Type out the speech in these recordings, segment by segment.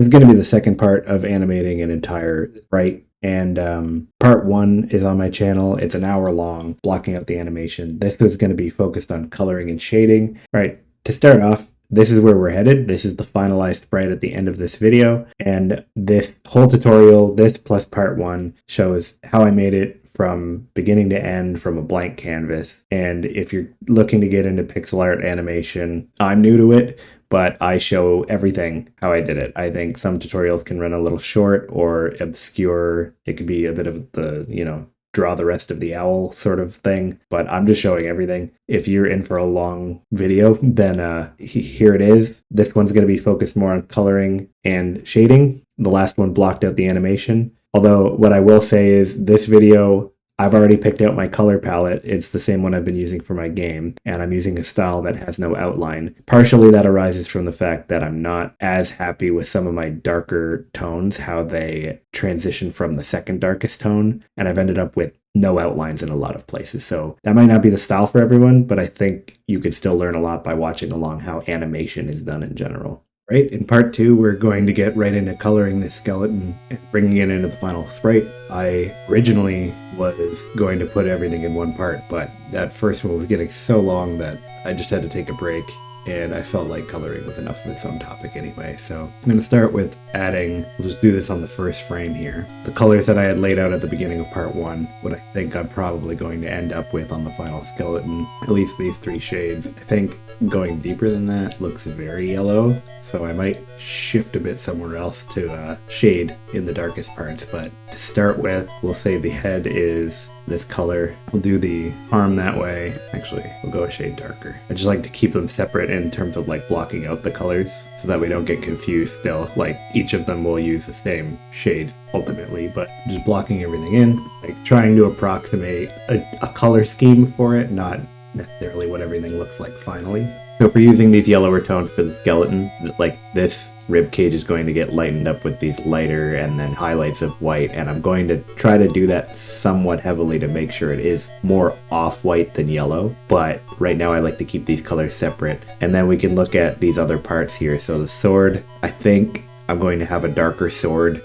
This is going to be the second part of animating an entire sprite. And part 1 is on my channel. It's an hour long, blocking out the animation. This is going to be focused on coloring and shading. Right, to start off, this is where we're headed. This is the finalized sprite at the end of this video. And this whole tutorial, this plus part 1, shows how I made it from beginning to end from a blank canvas. And if you're looking to get into pixel art animation, I'm new to it, but I show everything how I did it. I think some tutorials can run a little short or obscure. It could be a bit of the, draw the rest of the owl sort of thing, but I'm just showing everything. If you're in for a long video, then here it is. This one's going to be focused more on coloring and shading. The last one blocked out the animation. Although what I will say is this video, I've already picked out my color palette. It's the same one I've been using for my game, and I'm using a style that has no outline. Partially that arises from the fact that I'm not as happy with some of my darker tones, how they transition from the second darkest tone, and I've ended up with no outlines in a lot of places. So that might not be the style for everyone, but I think you could still learn a lot by watching along how animation is done in general. Right, in part 2, we're going to get right into coloring this skeleton and bringing it into the final sprite. I originally was going to put everything in one part, but that first one was getting so long that I just had to take a break, and I felt like coloring was enough of its own topic anyway. So I'm going to start with adding, we'll just do this on the first frame here, the colors that I had laid out at the beginning of part 1, what I think I'm probably going to end up with on the final skeleton, at least these 3 shades. I think going deeper than that looks very yellow, so I might shift a bit somewhere else to shade in the darkest parts. But to start with, we'll say the head is this color. We'll do the arm that way. Actually, we'll go a shade darker. I just like to keep them separate in terms of like blocking out the colors so that we don't get confused still. Like each of them will use the same shade ultimately, but just blocking everything in, like trying to approximate a color scheme for it, not necessarily what everything looks like finally. So if we're using these yellower tones for the skeleton, like this rib cage is going to get lightened up with these lighter and then highlights of white, and I'm going to try to do that somewhat heavily to make sure it is more off-white than yellow, but right now I like to keep these colors separate. And then we can look at these other parts here. So the sword, I think I'm going to have a darker sword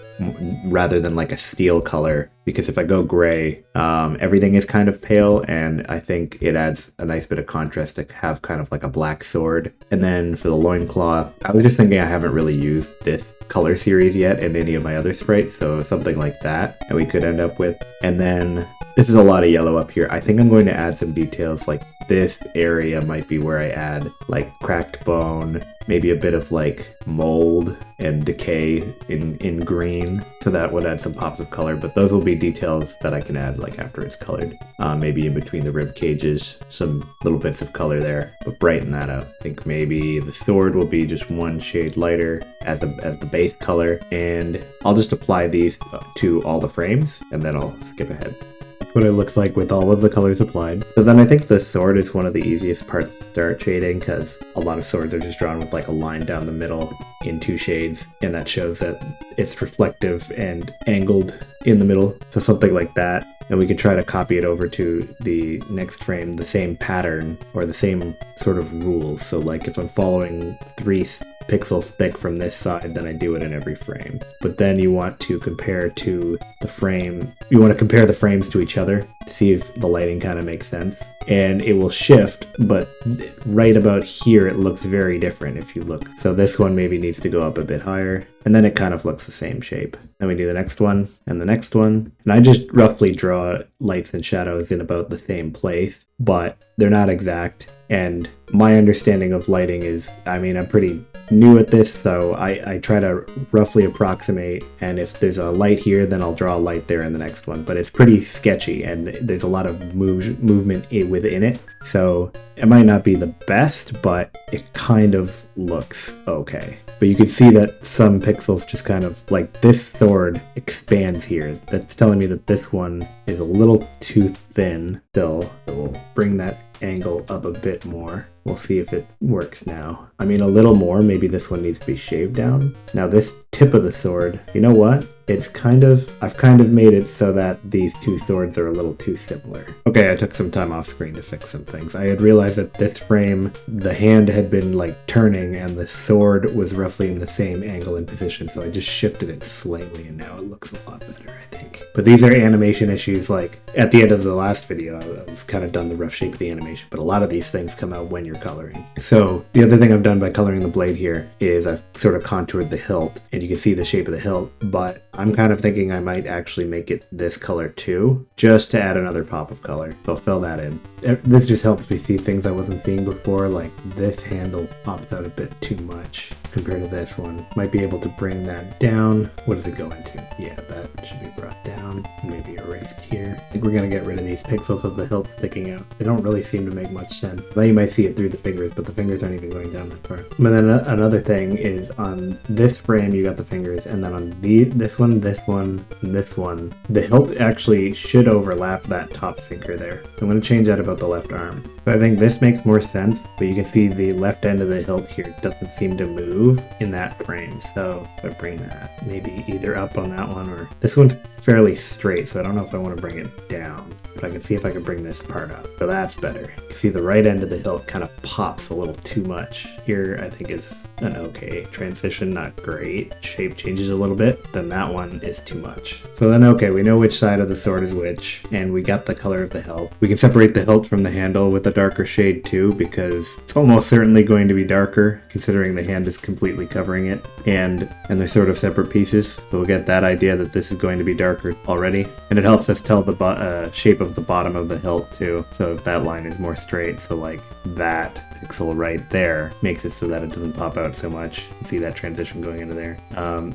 rather than like a steel color, because if I go gray, everything is kind of pale, and I think it adds a nice bit of contrast to have kind of like a black sword. And then for the loincloth, I was just thinking I haven't really used this color series yet in any of my other sprites, so something like that we could end up with. And then this is a lot of yellow up here. I think I'm going to add some details, like this area might be where I add like cracked bone, maybe a bit of like mold and decay in green, so that would add some pops of color. But those will be details that I can add like after it's colored. Maybe in between the rib cages, some little bits of color there, but brighten that up. I think maybe the sword will be just one shade lighter as the base color, and I'll just apply these to all the frames, and then I'll skip ahead. That's what it looks like with all of the colors applied. So then I think the sword is one of the easiest parts to start shading, because a lot of swords are just drawn with like a line down the middle in 2 shades, and that shows that it's reflective and angled in the middle. So something like that. And we could try to copy it over to the next frame, the same pattern or the same sort of rules. So like if I'm following 3 pixels thick from this side, then I do it in every frame. But then you want to compare to the frame, you want to compare the frames to each other to see if the lighting kind of makes sense. And it will shift, but right about here it looks very different if you look. So this one maybe needs to go up a bit higher, and then it kind of looks the same shape. Then we do the next one and the next one. And I just roughly draw lights and shadows in about the same place, but they're not exact. And my understanding of lighting is, I'm pretty new at this, so I try to roughly approximate, and if there's a light here, then I'll draw a light there in the next one. But it's pretty sketchy, and there's a lot of movement within it, so it might not be the best, but it kind of looks okay. But you can see that some pixels just kind of, like this sword expands here. That's telling me that this one is a little too thin still. So we'll bring that angle up a bit more. We'll see if it works now. A little more. Maybe this one needs to be shaved down. Now this tip of the sword. You know what? I've kind of made it so that these two swords are a little too similar. Okay, I took some time off screen to fix some things. I had realized that this frame, the hand had been like turning and the sword was roughly in the same angle and position, so I just shifted it slightly and now it looks a lot better, I think. But these are animation issues. Like at the end of the last video, I was kind of done the rough shape of the animation, but a lot of these things come out when you're coloring. So the other thing I've done by coloring the blade here is I've sort of contoured the hilt, and you can see the shape of the hilt, but I'm kind of thinking I might actually make it this color too, just to add another pop of color. So I'll fill that in. This just helps me see things I wasn't seeing before, like this handle pops out a bit too much compared to this one. Might be able to bring that down. What does it go into? Yeah, that should be brought down and maybe erased here. I think we're gonna get rid of these pixels of the hilt sticking out. They don't really seem to make much sense. Now you might see it through the fingers, but the fingers aren't even going down that far. But then another thing is on this frame you got the fingers, and then on this one, and this one, the hilt actually should overlap that top finger there. I'm gonna change that about the left arm. So I think this makes more sense, but you can see the left end of the hilt here doesn't seem to move in that frame. So if I bring that maybe either up on that one, or this one's fairly straight, so I don't know if I want to bring it down, but I can see if I can bring this part up. So that's better. You see the right end of the hilt kind of pops a little too much. Here I think is an okay transition, not great. Shape changes a little bit, then that one is too much. So then okay, we know which side of the sword is which, and we got the color of the hilt. We can separate the hilt from the handle with a darker shade too, because it's almost certainly going to be darker, considering the hand is completely covering it, and they're sort of separate pieces. So we'll get that idea that this is going to be darker already, and it helps us tell the shape of the bottom of the hilt too. So if that line is more straight, so like that pixel right there makes it so that it doesn't pop out so much. You see that transition going into there.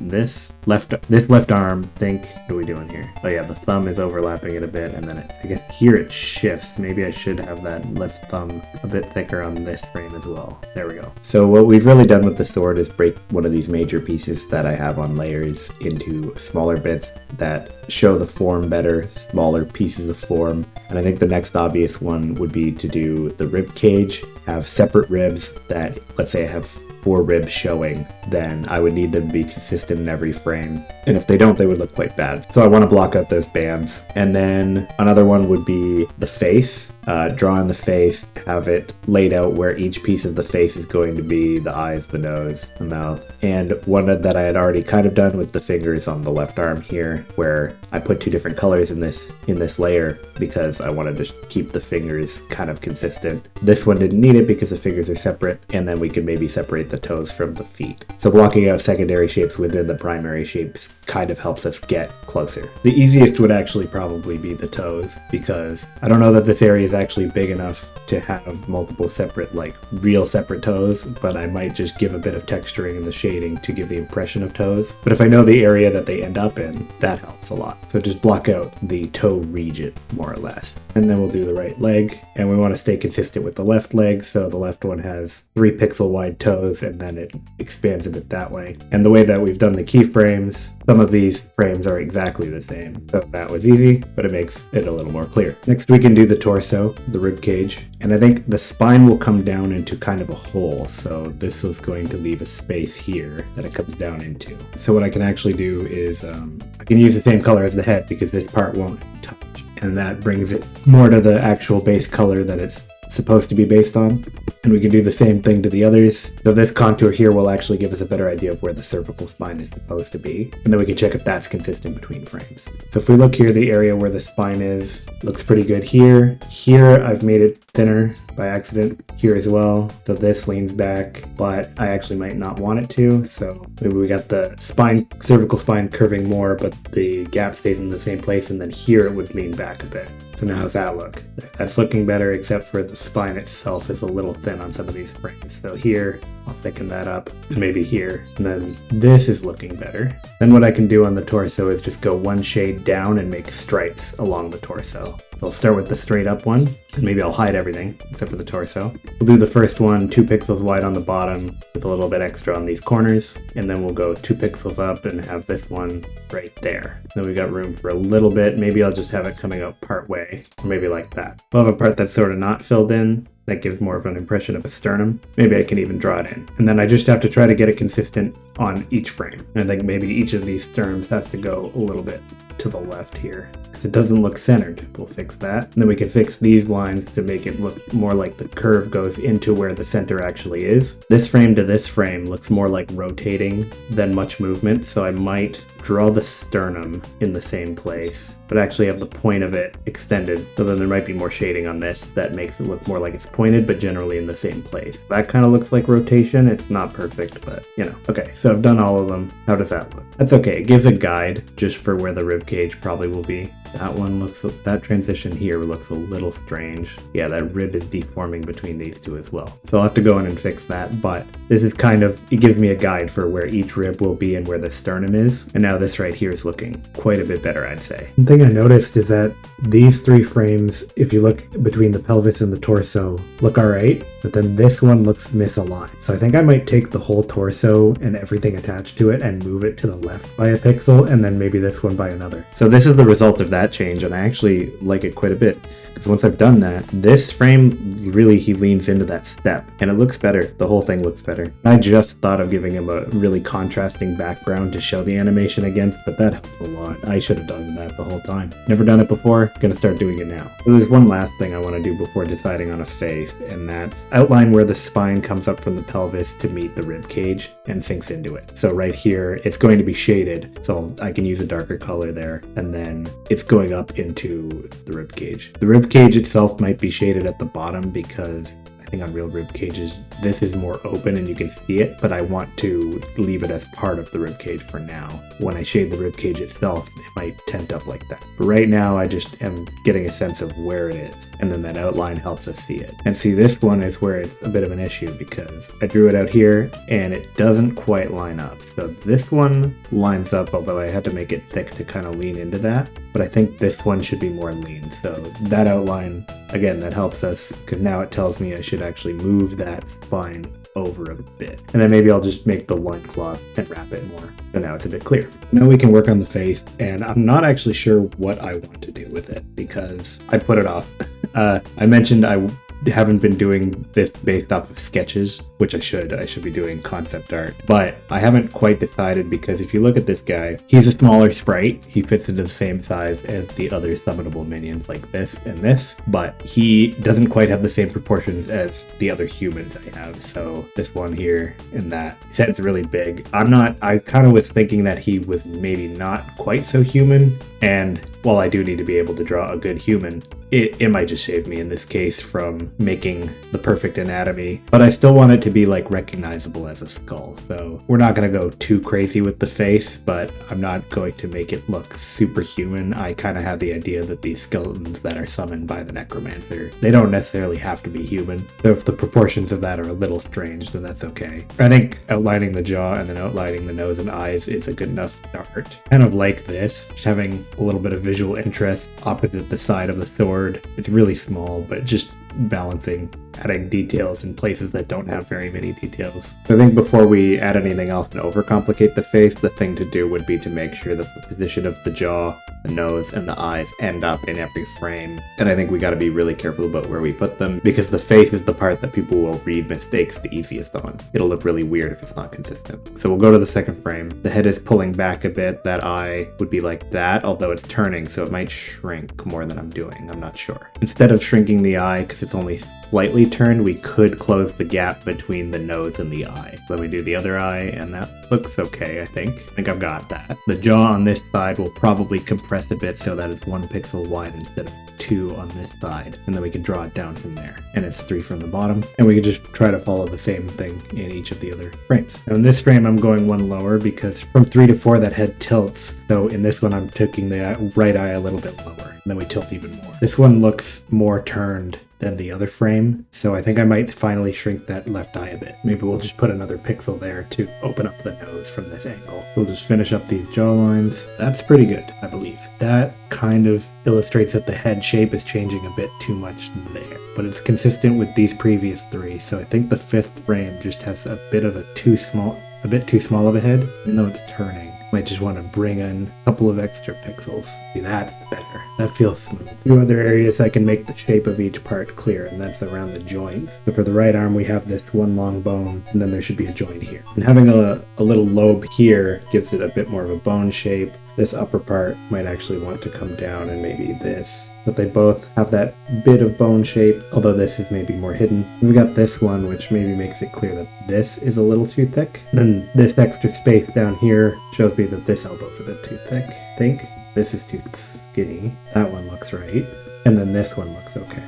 This left arm, what are we doing here? Oh yeah, the thumb is overlapping it a bit, and then I guess here it shifts. Maybe I should have that left thumb a bit thicker on this frame as well. There we go. So what we've really done with the sword is break one of these major pieces that I have on layers into smaller bits that show the form better, smaller pieces of form. And I think the next obvious one would be to do the rib cage, have separate ribs that, let's say I have 4 ribs showing, then I would need them to be consistent in every frame. And if they don't, they would look quite bad. So I want to block out those bands. And then another one would be the face. Draw in the face, have it laid out where each piece of the face is going to be: the eyes, the nose, the mouth. And one that I had already kind of done with the fingers on the left arm here, where I put 2 different colors in this layer because I wanted to keep the fingers kind of consistent. This one didn't need it because the fingers are separate, and then we could maybe separate the toes from the feet. So blocking out secondary shapes within the primary shapes kind of helps us get closer. The easiest would actually probably be the toes, because I don't know that this area is actually big enough to have multiple separate, like real separate toes, but I might just give a bit of texturing in the shading to give the impression of toes. But if I know the area that they end up in, that helps a lot. So just block out the toe region, more or less. And then we'll do the right leg, and we want to stay consistent with the left leg, so the left one has 3 pixel wide toes, and then it expands a bit that way. And the way that we've done the keyframes, some of these frames are exactly the same. So that was easy, but it makes it a little more clear. Next we can do the torso, the rib cage, and I think the spine will come down into kind of a hole. So this is going to leave a space here that it comes down into. So what I can actually do is I can use the same color as the head because this part won't touch. And that brings it more to the actual base color that it's supposed to be based on. And we can do the same thing to the others. So this contour here will actually give us a better idea of where the cervical spine is supposed to be. And then we can check if that's consistent between frames. So if we look here, the area where the spine is looks pretty good here. Here I've made it thinner by accident, here as well. So this leans back, but I actually might not want it to. So maybe we got the spine, cervical spine curving more, but the gap stays in the same place, and then here it would lean back a bit. So now how's that look? That's looking better, except for the spine itself is a little thin on some of these frames. So here, I'll thicken that up, and maybe here. And then this is looking better. Then what I can do on the torso is just go one shade down and make stripes along the torso. So I'll start with the straight up one, and maybe I'll hide everything except for the torso. We'll do the first one 2 pixels wide on the bottom with a little bit extra on these corners, and then we'll go 2 pixels up and have this one right there. Then we got room for a little bit. Maybe I'll just have it coming out part way, or maybe like that. We'll have a part that's sort of not filled in, That gives more of an impression of a sternum. Maybe I can even draw it in. And then I just have to try to get it consistent on each frame. And I think maybe each of these sternums has to go a little bit to the left here, because it doesn't look centered. We'll fix that. And then we can fix these lines to make it look more like the curve goes into where the center actually is. This frame to this frame looks more like rotating than much movement, so I might draw the sternum in the same place, but actually have the point of it extended, so then there might be more shading on this that makes it look more like it's pointed, but generally in the same place. That kind of looks like rotation. It's not perfect, but you know. Okay, so I've done all of them. How does that look? That's okay. It gives a guide just for where the rib cage probably will be. That transition here looks a little strange. Yeah, that rib is deforming between these two as well. So I'll have to go in and fix that, but this is it gives me a guide for where each rib will be and where the sternum is. And now this right here is looking quite a bit better, I'd say. One thing I noticed is that these three frames, if you look between the pelvis and the torso, look alright, but then this one looks misaligned. So I think I might take the whole torso and everything attached to it and move it to the left by a pixel, and then maybe this one by another. So this is the result of that change, and I actually like it quite a bit, because once I've done that, this frame really, he leans into that step and it looks better. The whole thing looks better. I just thought of giving him a really contrasting background to show the animation against, but that helps a lot. I should have done that the whole time. Never done it before, gonna start doing it now. So there's one last thing I want to do before deciding on a face, and that's outline where the spine comes up from the pelvis to meet the rib cage and sinks into it. So right here, it's going to be shaded, so I can use a darker color there, and then it's going up into the rib cage. The rib cage itself might be shaded at the bottom because I think on real rib cages this is more open and you can see it, but I want to leave it as part of the rib cage for now. When I shade the rib cage itself, it might tent up like that. But right now I just am getting a sense of where it is, and then that outline helps us see it. And see, this one is where it's a bit of an issue because I drew it out here and it doesn't quite line up. So this one lines up, although I had to make it thick to kind of lean into that. But I think this one should be more lean. So that outline, again, that helps us, because now it tells me I should actually move that spine over a bit. And then maybe I'll just make the loincloth and wrap it more. So now it's a bit clear. Now we can work on the face, and I'm not actually sure what I want to do with it because I put it off. I mentioned I haven't been doing this based off of sketches, which I should be doing concept art, but I haven't quite decided, because if you look at this guy, he's a smaller sprite. He fits into the same size as the other summonable minions like this and this, but he doesn't quite have the same proportions as the other humans I have. So this one here and that, his head's really big. I kind of was thinking that he was maybe not quite so human, and while I do need to be able to draw a good human, it might just save me in this case from making the perfect anatomy, but I still want it to be like recognizable as a skull. So we're not going to go too crazy with the face, but I'm not going to make it look superhuman. I kind of have the idea that these skeletons that are summoned by the necromancer, they don't necessarily have to be human. So if the proportions of that are a little strange, then that's okay. I think outlining the jaw and then outlining the nose and eyes is a good enough start. Kind of like this, just having a little bit of visual interest opposite the side of the sword. It's really small, but just balancing, adding details in places that don't have very many details. So I think before we add anything else and overcomplicate the face, the thing to do would be to make sure that the position of the jaw, the nose, and the eyes end up in every frame. And I think we got to be really careful about where we put them, because the face is the part that people will read mistakes the easiest on. It'll look really weird if it's not consistent. So we'll go to the second frame. The head is pulling back a bit. That eye would be like that, although it's turning, so it might shrink more than I'm doing. I'm not sure. Instead of shrinking the eye, because it's only slightly turned, we could close the gap between the nose and the eye. Let me do the other eye, and that looks okay, I think. I think I've got that. The jaw on this side will probably compress a bit so that it's 1 pixel wide instead of 2 on this side, and then we can draw it down from there. And it's 3 from the bottom, and we can just try to follow the same thing in each of the other frames. Now in this frame I'm going 1 lower, because from 3 to 4 that head tilts, so in this one I'm taking the right eye a little bit lower, and then we tilt even more. This one looks more turned than the other frame, so I think I might finally shrink that left eye a bit. Maybe we'll just put another pixel there to open up the nose from this angle. We'll just finish up these jaw lines. That's pretty good, I believe. That kind of illustrates that the head shape is changing a bit too much there, but it's consistent with these previous 3, so I think the 5th frame just has a bit too small of a head, even though it's turning. Might just want to bring in a couple of extra pixels. See, that's better. That feels smooth. A few other areas I can make the shape of each part clear, and that's around the joints. So for the right arm, we have this one long bone, and then there should be a joint here. And having a little lobe here gives it a bit more of a bone shape. This upper part might actually want to come down, and maybe this. But they both have that bit of bone shape, although this is maybe more hidden. We got this one, which maybe makes it clear that this is a little too thick. Then this extra space down here shows me that this elbow's a bit too thick. I think this is too skinny. That one looks right. And then this one looks okay.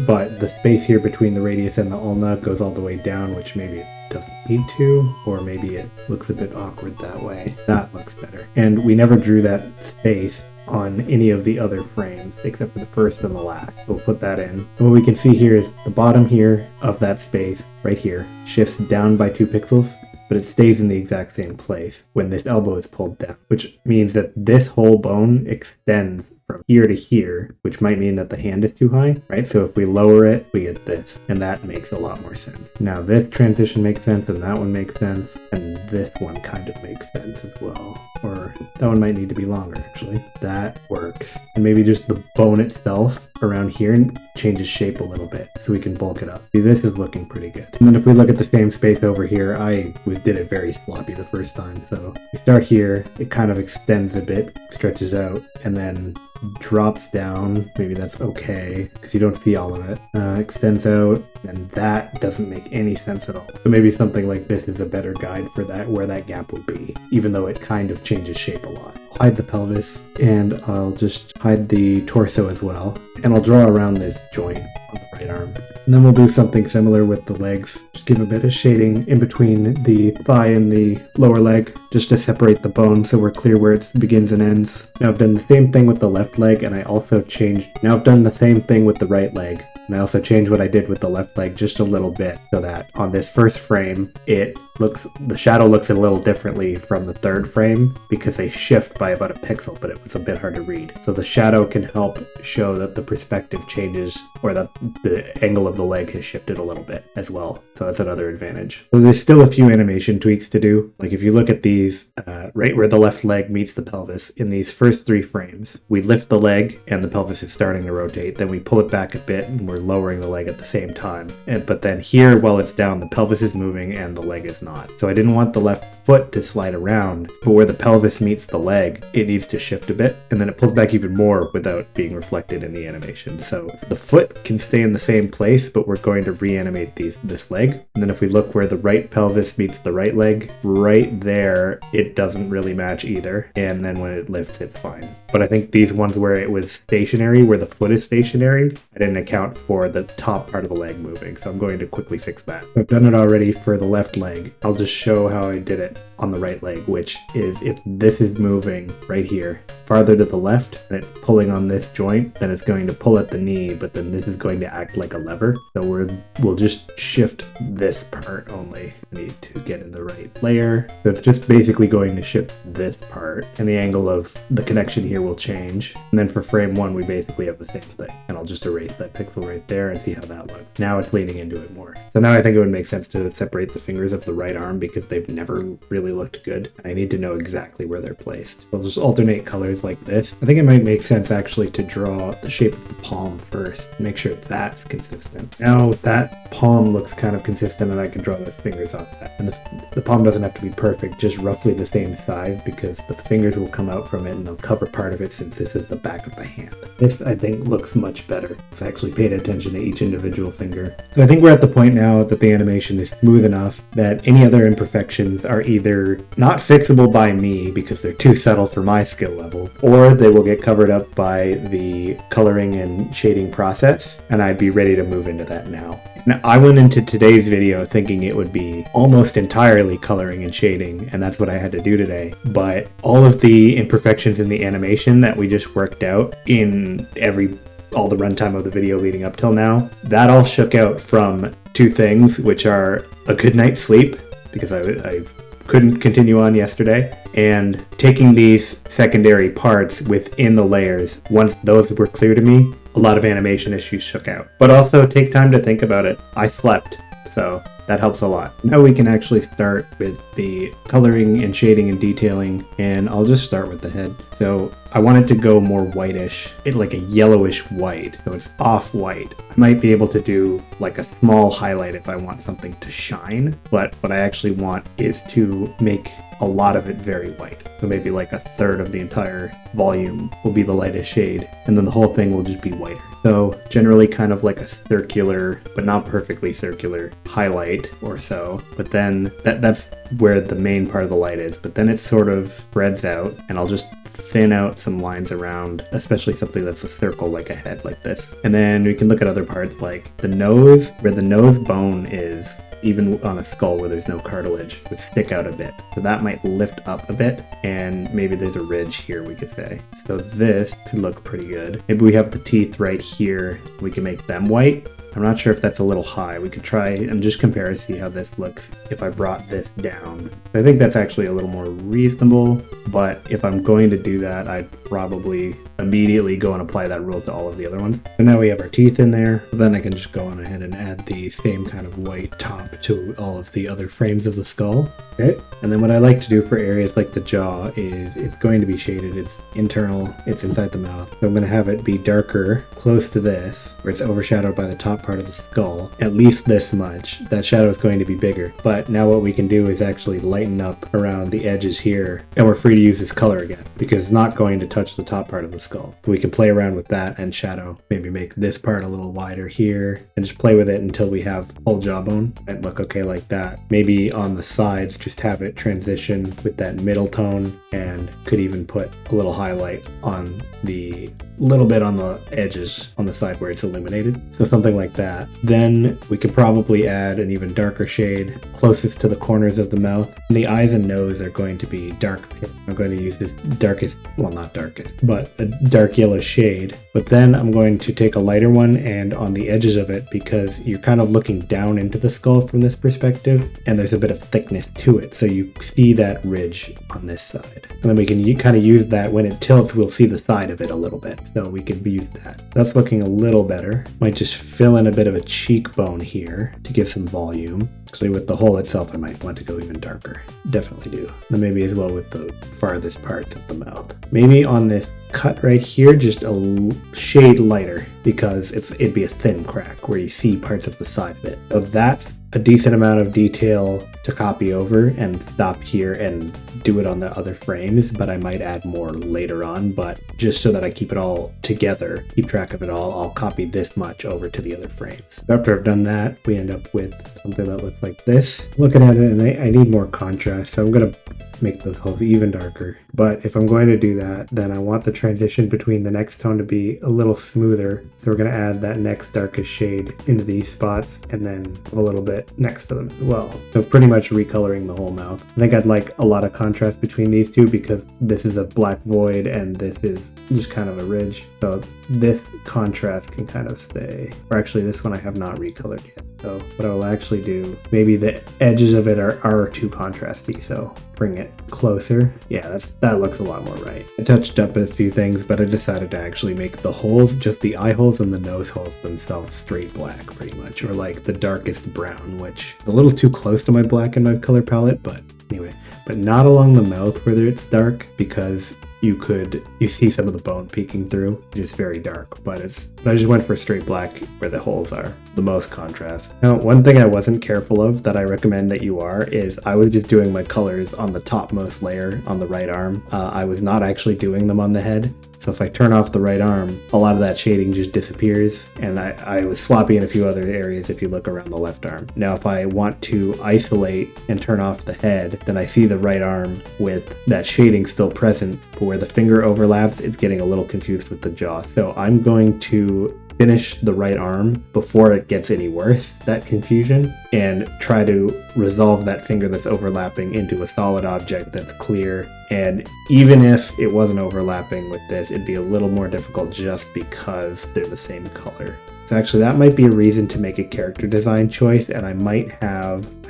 But the space here between the radius and the ulna goes all the way down, which maybe it doesn't need to, or maybe it looks a bit awkward that way. That looks better. And we never drew that space on any of the other frames except for the first and the last. We'll put that in. And what we can see here is the bottom here of that space right here shifts down by 2 pixels, but it stays in the exact same place when this elbow is pulled down, which means that this whole bone extends from here to here, which might mean that the hand is too high, right? So if we lower it, we get this, and that makes a lot more sense. Now this transition makes sense, and that one makes sense, and this one kind of makes sense as well. Or that one might need to be longer, actually. That works. And maybe just the bone itself around here changes shape a little bit, so we can bulk it up. See, this is looking pretty good. And then if we look at the same space over here, I did it very sloppy the first time. So we start here, it kind of extends a bit, stretches out, and then drops down. Maybe that's okay because you don't see all of it. Extends out, and that doesn't make any sense at all. So maybe something like this is a better guide for that, where that gap would be, even though it kind of changes shape a lot. I'll hide the pelvis, and I'll just hide the torso as well, and I'll draw around this joint on the right arm. And then we'll do something similar with the legs. Just give a bit of shading in between the thigh and the lower leg, just to separate the bone so we're clear where it begins and ends. Now I've done the same thing with the left leg, and I also changed. Now I've done the same thing with the right leg. And I also changed what I did with the left leg just a little bit, so that on this first frame, the shadow looks a little differently from the third frame because they shift by about a pixel, but it was a bit hard to read. So the shadow can help show that the perspective changes, or that the angle of the leg has shifted a little bit as well. So that's another advantage. So there's still a few animation tweaks to do. Like if you look at these, right where the left leg meets the pelvis, in these first 3 frames, we lift the leg and the pelvis is starting to rotate. Then we pull it back a bit and we're lowering the leg at the same time. But then here, while it's down, the pelvis is moving and the leg is not. So I didn't want the left foot to slide around, but where the pelvis meets the leg, it needs to shift a bit, and then it pulls back even more without being reflected in the animation. So the foot can stay in the same place, but we're going to reanimate this leg. And then if we look where the right pelvis meets the right leg, right there, it doesn't really match either. And then when it lifts, it's fine. But I think these ones where it was stationary, where the foot is stationary, I didn't account for the top part of the leg moving. So I'm going to quickly fix that. I've done it already for the left leg. I'll just show how I did it on the right leg, which is if this is moving right here farther to the left and it's pulling on this joint, then it's going to pull at the knee, but then this is going to act like a lever. So we'll just shift this part only. I need to get in the right layer. So it's just basically going to shift this part, and the angle of the connection here will change. And then for frame 1, we basically have the same thing. And I'll just erase that pixel right there and see how that looks. Now it's leaning into it more. So now I think it would make sense to separate the fingers of the right arm because they've never really looked good. And I need to know exactly where they're placed. I'll just alternate colors like this. I think it might make sense actually to draw the shape of the palm first. Make sure that's consistent. Now that palm looks kind of consistent and I can draw the fingers off that. And the palm doesn't have to be perfect, just roughly the same size because the fingers will come out from it and they'll cover part of it since this is the back of the hand. This I think looks much better because I actually paid attention to each individual finger. So I think we're at the point now that the animation is smooth enough that any other imperfections are either not fixable by me because they're too subtle for my skill level, or they will get covered up by the coloring and shading process, and I'd be ready to move into that now. Now, I went into today's video thinking it would be almost entirely coloring and shading, and that's what I had to do today. But all of the imperfections in the animation that we just worked out in all the runtime of the video leading up till now, that all shook out from 2 things, which are a good night's sleep, because I couldn't continue on yesterday, and taking these secondary parts within the layers. Once those were clear to me, a lot of animation issues shook out. But also take time to think about it. I slept, so that helps a lot. Now we can actually start with the coloring and shading and detailing, and I'll just start with the head. So I want it to go more whitish, like a yellowish white, so it's off-white. I might be able to do like a small highlight if I want something to shine, but what I actually want is to make a lot of it very white. So maybe like a third of the entire volume will be the lightest shade, and then the whole thing will just be whiter. So generally kind of like a circular, but not perfectly circular, highlight or so. But then that's where the main part of the light is. But then it sort of spreads out, and I'll just thin out some lines around, especially something that's a circle like a head like this. And then we can look at other parts like the nose, where the nose bone is, even on a skull where there's no cartilage, would stick out a bit. So that might lift up a bit, and maybe there's a ridge here, we could say. So this could look pretty good. Maybe we have the teeth right here. We can make them white. I'm not sure if that's a little high. We could try and just compare to see how this looks if I brought this down. I think that's actually a little more reasonable, but if I'm going to do that, I'd probably immediately go and apply that rule to all of the other ones. So now we have our teeth in there. Then I can just go on ahead and add the same kind of white top to all of the other frames of the skull. Okay, and then what I like to do for areas like the jaw is it's going to be shaded, it's internal, it's inside the mouth. So I'm going to have it be darker close to this, where it's overshadowed by the top part of the skull, at least this much. That shadow is going to be bigger. But now what we can do is actually lighten up around the edges here, and we're free to use this color again, because it's not going to touch the top part of the skull. We can play around with that and shadow, maybe make this part a little wider here, and just play with it until we have full jawbone. Might look okay like that. Maybe on the sides, just have it transition with that middle tone, and could even put a little highlight on the little bit on the edges on the side where it's illuminated. So something like that. Then we could probably add an even darker shade closest to the corners of the mouth. And the eyes and nose are going to be dark pink. I'm going to use this darkest, well, not darkest, but a dark yellow shade. But then I'm going to take a lighter one and on the edges of it, because you're kind of looking down into the skull from this perspective, and there's a bit of thickness to it. So you see that ridge on this side. And then we can kind of use that when it tilts, we'll see the side of it a little bit. So we could use that. That's looking a little better. Might just fill in a bit of a cheekbone here to give some volume. Actually, with the hole itself, I might want to go even darker. Definitely do. And maybe as well with the farthest parts of the mouth. Maybe on this cut right here, just a shade lighter, because it'd be a thin crack where you see parts of the side of it. So that's a decent amount of detail to copy over and stop here and do it on the other frames, but I might add more later on. But just so that I keep it all together, keep track of it all, I'll copy this much over to the other frames. After I've done that, we end up with something that looks like this. Looking at it, and I need more contrast, so I'm going to make those holes even darker. But if I'm going to do that, then I want the transition between the next tone to be a little smoother. So we're going to add that next darkest shade into these spots, and then a little bit next to them as well. So pretty much recoloring the whole mouth. I think I'd like a lot of contrast between these two, because this is a black void and this is just kind of a ridge. So this contrast can kind of stay. Or actually, this one I have not recolored yet. So what I will actually do, maybe the edges of it are too contrasty, so bring it closer. Yeah, that looks a lot more right. I touched up a few things, but I decided to actually make the holes, just the eye holes and the nose holes themselves, straight black pretty much, or like the darkest brown, which is a little too close to my black in my color palette, but anyway. But not along the mouth where it's dark, because you see some of the bone peeking through, just very dark, but I just went for straight black where the holes are the most contrast. Now, one thing I wasn't careful of that I recommend that you are is I was just doing my colors on the topmost layer on the right arm. I was not actually doing them on the head. So if I turn off the right arm, a lot of that shading just disappears, and I was sloppy in a few other areas if you look around the left arm. Now if I want to isolate and turn off the head, then I see the right arm with that shading still present, but where the finger overlaps, it's getting a little confused with the jaw. So I'm going to finish the right arm before it gets any worse, that confusion, and try to resolve that finger that's overlapping into a solid object that's clear. And even if it wasn't overlapping with this, it'd be a little more difficult just because they're the same color. So actually that might be a reason to make a character design choice, and I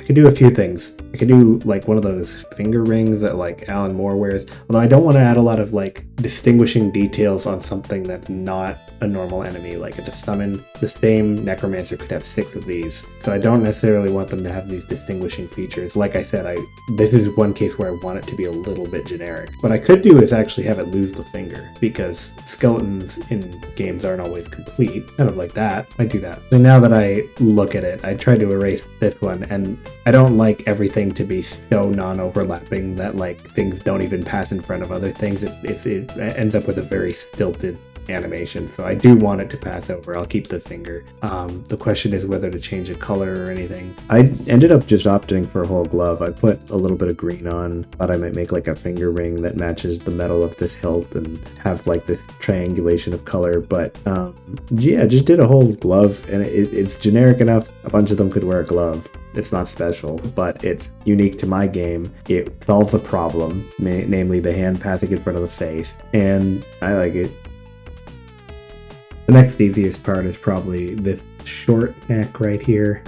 I could do a few things. I could do like one of those finger rings that like Alan Moore wears, although I don't want to add a lot of like distinguishing details on something that's not a normal enemy. Like it's a summon, the same necromancer could have 6 of these, so I don't necessarily want them to have these distinguishing features. Like I said, this is one case where I want it to be a little bit generic. What I could do is actually have it lose the finger, because skeletons in games aren't always complete, kind of like that. I do that. So now that I look at it, I try to erase this one, and I don't like everything to be so non-overlapping that like things don't even pass in front of other things. It ends up with a very stilted animation, so I do want it to pass over. I'll keep the finger. The question is whether to change the color or anything. I ended up just opting for a whole glove. I put a little bit of green on, thought I might make like a finger ring that matches the metal of this hilt and have like this triangulation of color, but yeah, just did a whole glove, and it's generic enough. A bunch of them could wear a glove. It's not special, but it's unique to my game. It solves a problem, namely the hand passing in front of the face, and I like it. The next easiest part is probably this short neck right here,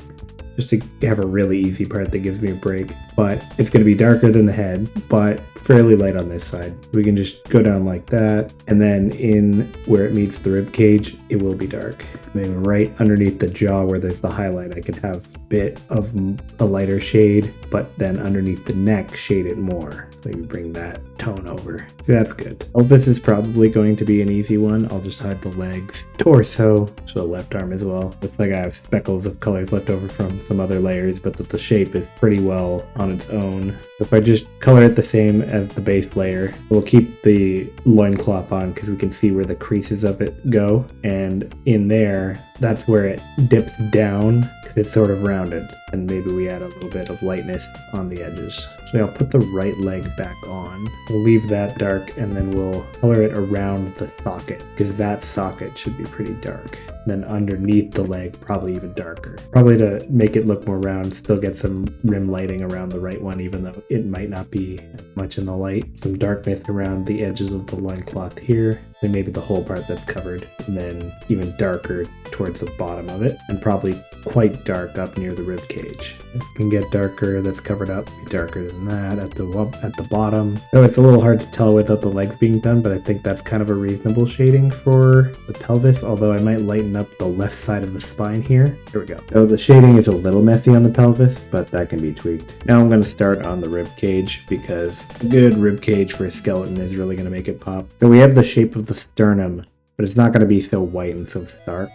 just to have a really easy part that gives me a break. But it's going to be darker than the head, but fairly light on this side. We can just go down like that, and then in where it meets the rib cage, it will be dark. Maybe right underneath the jaw where there's the highlight, I could have a bit of a lighter shade, but then underneath the neck, shade it more. Maybe bring that tone over. That's good. Elvis is probably going to be an easy one. I'll just hide the legs. Torso, so the left arm as well. Looks like I have speckles of colors left over from some other layers, but that the shape is pretty well on its own. So if I just color it the same as the base layer, we'll keep the loincloth on because we can see where the creases of it go. And in there, that's where it dips down because it's sort of rounded. And maybe we add a little bit of lightness on the edges. So I'll put the right leg back on. We'll leave that dark, and then we'll color it around the socket because that socket should be pretty dark. Then underneath the leg, probably even darker. Probably to make it look more round, still get some rim lighting around the right one, even though it might not be as much in the light. Some darkness around the edges of the loincloth here, and maybe the whole part that's covered, and then even darker towards the bottom of it, and probably quite dark up near the rib cage. This can get darker, that's covered up, be darker than that at the bottom. So it's a little hard to tell without the legs being done, but I think that's kind of a reasonable shading for the pelvis, although I might lighten up the left side of the spine here. Here we go. So the shading is a little messy on the pelvis, but that can be tweaked. Now I'm going to start on the rib cage because a good rib cage for a skeleton is really going to make it pop. So we have the shape of the sternum, but it's not going to be so white and so stark.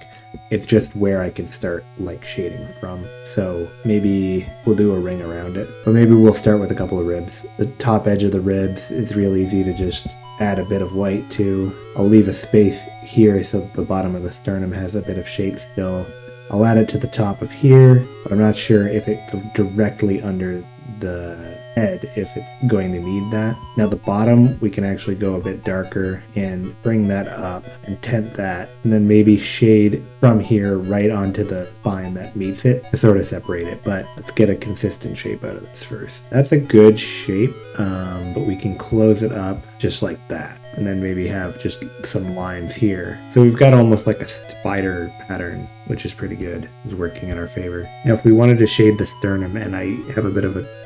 It's just where I can start like shading from. So maybe we'll do a ring around it, or maybe we'll start with a couple of ribs. The top edge of the ribs is real easy to just add a bit of white to. I'll leave a space here so the bottom of the sternum has a bit of shape still. I'll add it to the top of here, but I'm not sure if it's directly under the head if it's going to need that. Now the bottom, we can actually go a bit darker and bring that up and tint that, and then maybe shade from here right onto the spine that meets it to sort of separate it. But let's get a consistent shape out of this first. That's a good shape, but we can close it up just like that, and then maybe have just some lines here. So we've got almost like a spider pattern, which is pretty good. It's working in our favor. Now if we wanted to shade the sternum, and I have a bit of a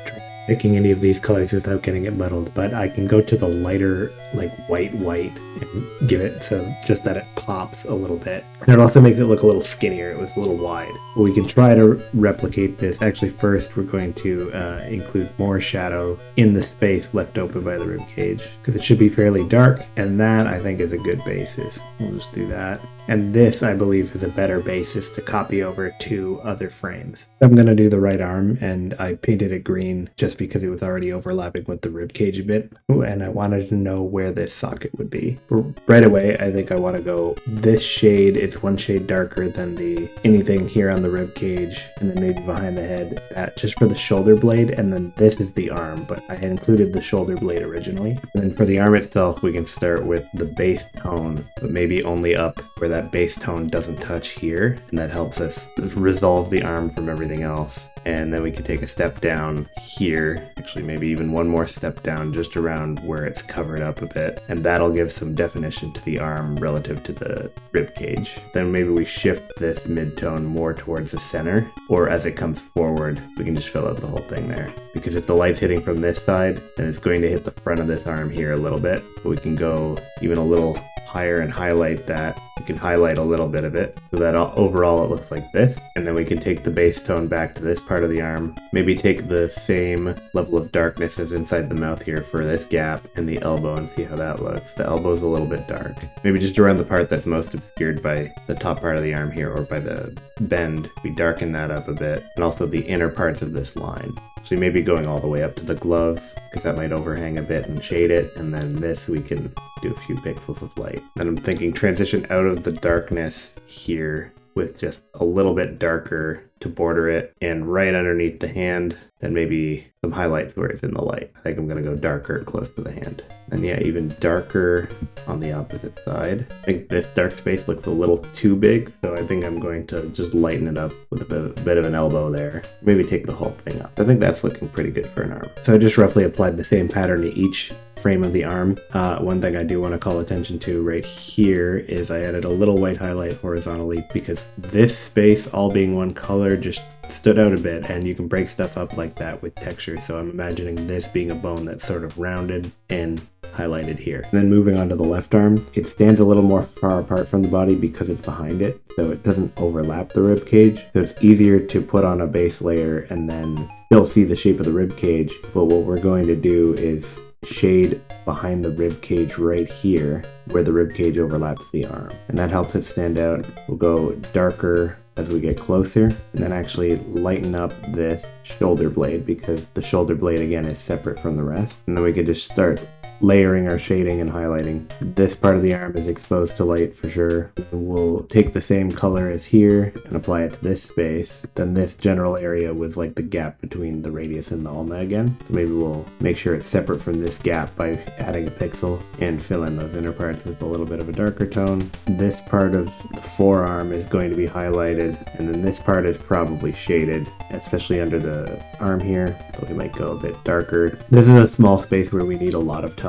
picking any of these colors without getting it muddled, but I can go to the lighter like white and give it so just that it pops a little bit, and it also makes it look a little skinnier. It was a little wide. We can try to replicate this. Actually, first we're going to include more shadow in the space left open by the rib cage because it should be fairly dark, and that I think is a good basis. We'll just do that. And this, I believe, is a better basis to copy over to other frames. I'm going to do the right arm, and I painted it green just because it was already overlapping with the rib cage a bit, and I wanted to know where this socket would be. Right away, I think I want to go this shade. It's one shade darker than anything here on the rib cage, and then maybe behind the head, that just for the shoulder blade, and then this is the arm, but I had included the shoulder blade originally. And then for the arm itself, we can start with the base tone, but maybe only up where that base tone doesn't touch here, and that helps us resolve the arm from everything else. and then we can take a step down here, actually maybe even one more step down just around where it's covered up a bit, and that'll give some definition to the arm relative to the rib cage. Then maybe we shift this mid-tone more towards the center, or as it comes forward, we can just fill out the whole thing there. Because if the light's hitting from this side, then it's going to hit the front of this arm here a little bit, but we can go even a little higher and highlight that. We can highlight a little bit of it so that overall it looks like this. And then we can take the base tone back to this part of the arm. Maybe take the same level of darkness as inside the mouth here for this gap and the elbow and see how that looks. The elbow's a little bit dark. Maybe just around the part that's most obscured by the top part of the arm here or by the bend, we darken that up a bit. And also the inner parts of this line. So we may be going all the way up to the glove because that might overhang a bit and shade it. And then this we can do a few pixels of light. Then I'm thinking transition out of the darkness here with just a little bit darker to border it, and right underneath the hand, then maybe some highlights where it's in the light. I think I'm going to go darker close to the hand. And yeah, even darker on the opposite side. I think this dark space looks a little too big, so I think I'm going to just lighten it up with a bit of an elbow there. Maybe take the whole thing up. I think that's looking pretty good for an arm. So I just roughly applied the same pattern to each frame of the arm. One thing I do want to call attention to right here is I added a little white highlight horizontally because this space all being one color just stood out a bit, and you can break stuff up like that with texture. So I'm imagining this being a bone that's sort of rounded and highlighted here. And then moving on to the left arm, it stands a little more far apart from the body because it's behind it, so it doesn't overlap the rib cage. So it's easier to put on a base layer and then still see the shape of the rib cage. But what we're going to do is shade behind the rib cage right here where the rib cage overlaps the arm, and that helps it stand out. We'll go darker as we get closer, and then actually lighten up this shoulder blade because the shoulder blade again is separate from the rest. And then we can just start layering our shading and highlighting. This part of the arm is exposed to light for sure. We'll take the same color as here and apply it to this space. Then this general area was like the gap between the radius and the ulna again. So maybe we'll make sure it's separate from this gap by adding a pixel and fill in those inner parts with a little bit of a darker tone. This part of the forearm is going to be highlighted, and then this part is probably shaded, especially under the arm here. So we might go a bit darker. This is a small space where we need a lot of tones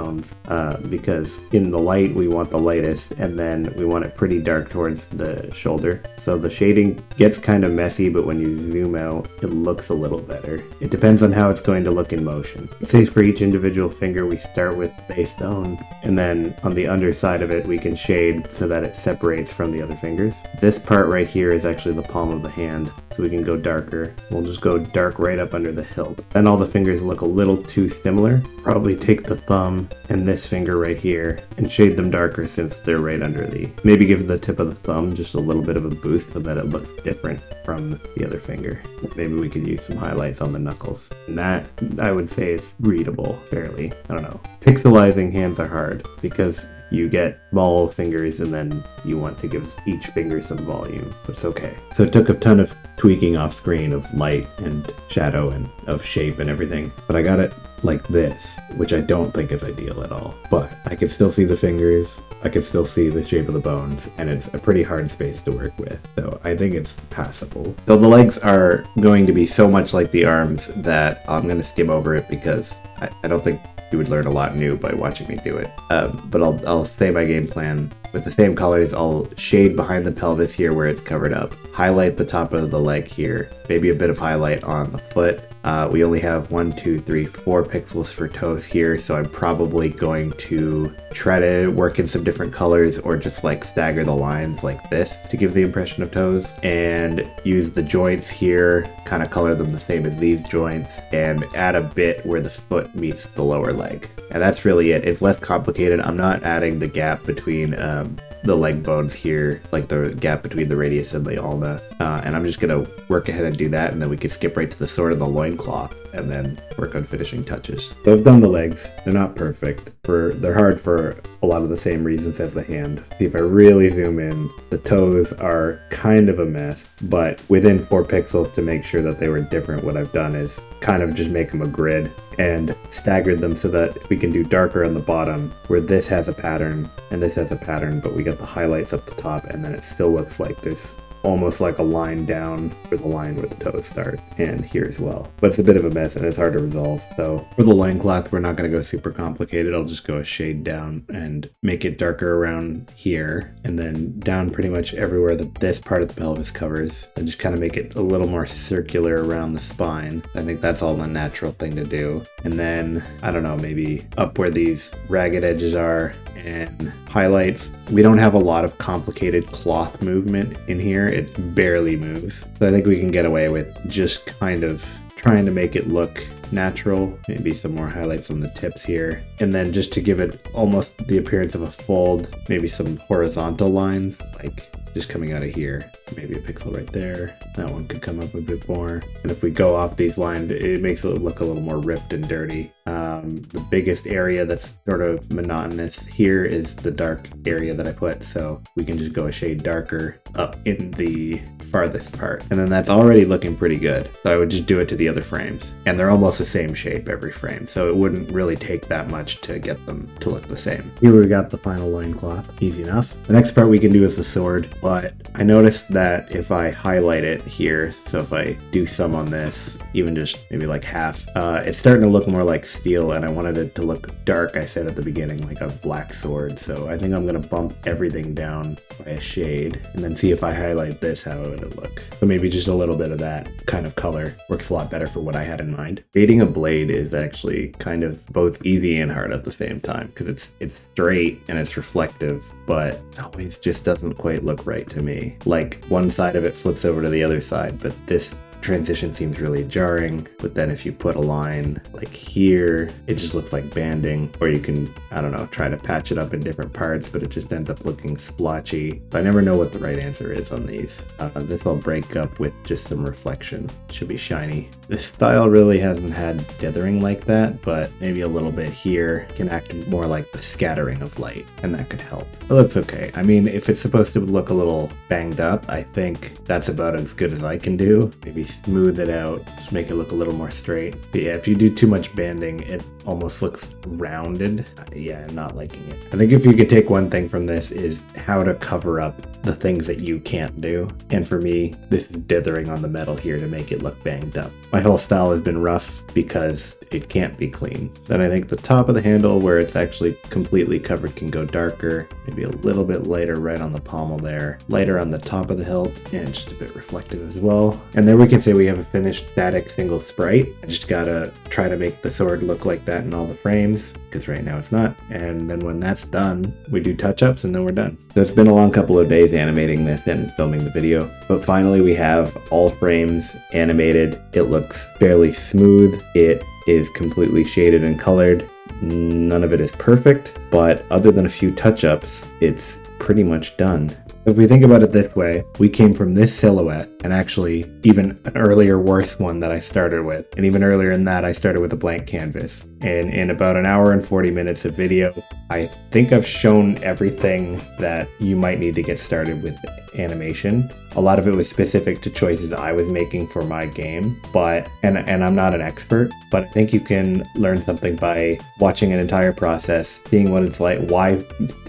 because in the light we want the lightest, and then we want it pretty dark towards the shoulder. So the shading gets kind of messy, but when you zoom out it looks a little better. It depends on how it's going to look in motion. Say for each individual finger we start with base tone, and then on the underside of it we can shade so that it separates from the other fingers. This part right here is actually the palm of the hand, so we can go darker. We'll just go dark right up under the hilt. Then all the fingers look a little too similar. Probably take the thumb and this finger right here and shade them darker since they're right under the... Maybe give the tip of the thumb just a little bit of a boost so that it looks different from the other finger. Maybe we could use some highlights on the knuckles. And that, I would say, is readable fairly. I don't know. Pixelizing hands are hard because you get small fingers and then you want to give each finger some volume, but it's okay. So it took a ton of tweaking off screen of light and shadow and of shape and everything, but I got it like this, which I don't think is ideal at all. But I could still see the fingers, I could still see the shape of the bones, and it's a pretty hard space to work with, so I think it's passable. So the legs are going to be so much like the arms that I'm going to skim over it because I don't think you would learn a lot new by watching me do it. But I'll say my game plan. With the same colors, I'll shade behind the pelvis here where it's covered up, highlight the top of the leg here, maybe a bit of highlight on the foot. We only have 4 pixels for toes here, so I'm probably going to try to work in some different colors or just like stagger the lines like this to give the impression of toes, and use the joints here, kind of color them the same as these joints, and add a bit where the foot meets the lower leg. And that's really it. It's less complicated. I'm not adding the gap between the leg bones here, like the gap between the radius and the ulna, and I'm just gonna work ahead and do that, and then we can skip right to the sword and the loincloth and then work on finishing touches. So I've done the legs. They're not perfect. They're hard for a lot of the same reasons as the hand. See, if I really zoom in, the toes are kind of a mess, but within 4 pixels to make sure that they were different, what I've done is kind of just make them a grid and staggered them so that we can do darker on the bottom where this has a pattern and this has a pattern, but we got the highlights up the top, and then it still looks like there's almost like a line down for the line where the toes start, and here as well. But it's a bit of a mess and it's hard to resolve. So for the loincloth, we're not going to go super complicated. I'll just go a shade down and make it darker around here, and then down pretty much everywhere that this part of the pelvis covers, and just kind of make it a little more circular around the spine. I think that's all a natural thing to do. And then, I don't know, maybe up where these ragged edges are and highlights. We don't have a lot of complicated cloth movement in here. It barely moves. So I think we can get away with just kind of trying to make it look natural. Maybe some more highlights on the tips here. And then just to give it almost the appearance of a fold, maybe some horizontal lines, like just coming out of here. Maybe a pixel right there. That one could come up a bit more. And if we go off these lines, it makes it look a little more ripped and dirty. The biggest area that's sort of monotonous here is the dark area that I put. So we can just go a shade darker up in the farthest part. And then that's already looking pretty good. So I would just do it to the other frames. And they're almost the same shape every frame. So it wouldn't really take that much to get them to look the same. Here we got the final loincloth. Easy enough. The next part we can do is the sword. But I noticed that if I highlight it here, so if I do some on this, even just maybe like half, it's starting to look more like steel, and I wanted it to look dark. I said at the beginning, like a black sword. So I think I'm going to bump everything down by a shade and then see if I highlight this, how it would look. So maybe just a little bit of that kind of color works a lot better for what I had in mind. Creating a blade is actually kind of both easy and hard at the same time, because it's straight and it's reflective, but it always just doesn't quite look right to me. Like one side of it flips over to the other side, but this transition seems really jarring. But then if you put a line like here, it just looks like banding. Or you can, I don't know, try to patch it up in different parts, but it just ends up looking splotchy. So I never know what the right answer is on these. This will break up with just some reflection. Should be shiny. This style really hasn't had dithering like that, but maybe a little bit here can act more like the scattering of light, and that could help. It looks okay. I mean, if it's supposed to look a little banged up, I think that's about as good as I can do. Maybe smooth it out, just make it look a little more straight. But yeah, if you do too much banding, it almost looks rounded. Yeah, I'm not liking it. I think if you could take one thing from this is how to cover up the things that you can't do. And for me, this is dithering on the metal here to make it look banged up. My whole style has been rough because it can't be clean. Then I think the top of the handle where it's actually completely covered can go darker, maybe a little bit lighter right on the pommel there, lighter on the top of the hilt, and just a bit reflective as well. And there we can say we have a finished static single sprite. I just gotta try to make the sword look like that in all the frames, because right now it's not. And then when that's done, we do touch-ups and then we're done. So it's been a long couple of days animating this and filming the video, but finally we have all frames animated. It looks fairly smooth. It is completely shaded and colored. None of it is perfect, but other than a few touch-ups, it's pretty much done. If we think about it this way, we came from this silhouette, and actually even an earlier worse one that I started with. And even earlier than that, I started with a blank canvas. And in about an hour and 40 minutes of video, I think I've shown everything that you might need to get started with animation. A lot of it was specific to choices I was making for my game, and I'm not an expert, but I think you can learn something by watching an entire process, seeing what it's like, why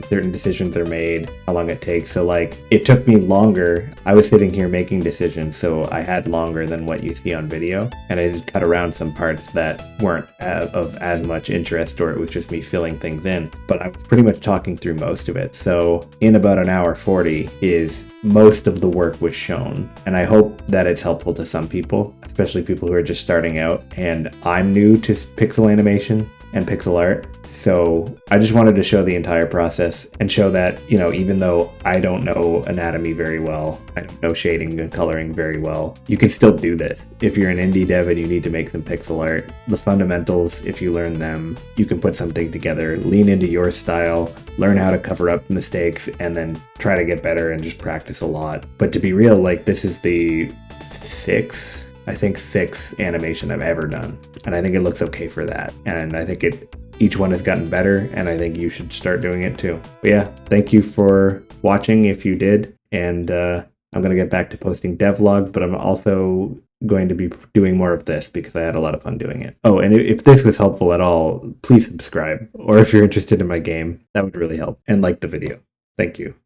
certain decisions are made, how long it takes. So like, it took me longer. I was sitting here making decisions, so I had longer than what you see on video, and I just cut around some parts that weren't of as much interest, or it was just me filling things in, but I was pretty much talking through most of it. So in about an hour 40 is most of the work was shown, and I hope that it's helpful to some people, especially people who are just starting out. And I'm new to pixel animation and pixel art, so I just wanted to show the entire process and show that, you know, even though I don't know anatomy very well, I don't know shading and coloring very well, you can still do this. If you're an indie dev and you need to make some pixel art, the fundamentals, if you learn them, you can put something together, lean into your style, learn how to cover up mistakes, and then try to get better and just practice a lot. But to be real, like, this is the sixth animation I've ever done, and I think it looks okay for that. And I think each one has gotten better, and I think you should start doing it too. But yeah, thank you for watching if you did, and I'm going to get back to posting devlogs, but I'm also going to be doing more of this because I had a lot of fun doing it. Oh, and if this was helpful at all, please subscribe, or if you're interested in my game, that would really help, and like the video. Thank you.